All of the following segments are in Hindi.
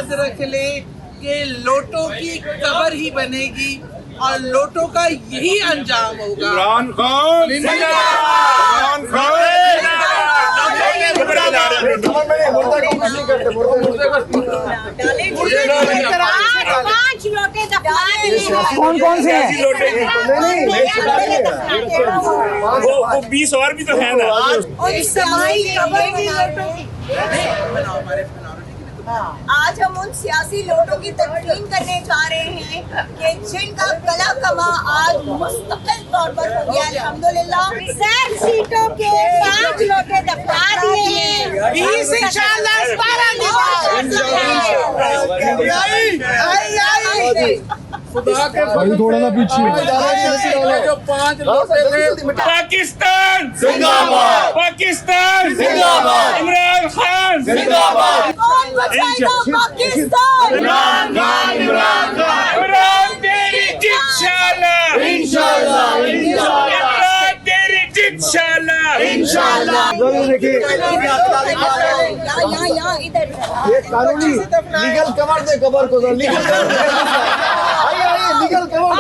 याद रख ले कि लोटो की कबर ही बनेगी और लोटो का यही अंजाम होगा। इमरान खान इमरान खान कौन कौन से हैं? वो 20 और भी तो है ना। और इस समय आज हम उन सियासी लोटों की तदफीन करने जा रहे हैं कि जिनका कला कमा आज मुस्तकिल तौर पर हो गया। अल्हम्दुलिल्लाह 7 सीटों के 5 लोटे दफना दिए हैं। 20 इंशाल्लाह 12 थोड़ा सा पीछे जो 5 लोटे थे। पाकिस्तान जिंदाबाद, पाकिस्तान जिंदाबाद, इमरान खान जिंदाबाद, कौन बचाएगा पाकिस्तान? इमरान खान, इमरान खान, इमरान तेरी जित शाला इंशाल्लाह, इंशाल्लाह, इमरान तेरी जित शाला इंशाल्लाह। देखिए यहाँ इधर ये कानूनी लीगल कवर दे कबर को, लीगल कवर आइए आइए लीगल कवर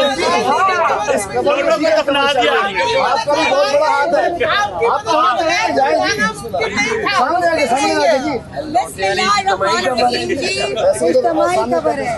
इस कबर को अपना दिया। आपका भी बहुत बड़ा हाथ है, आपका हाथ है, जाएगी सामने आके जी। बिस्मिल्लाहिर्रहमानिर्रहीम जी, इज्तिमाई कबर है।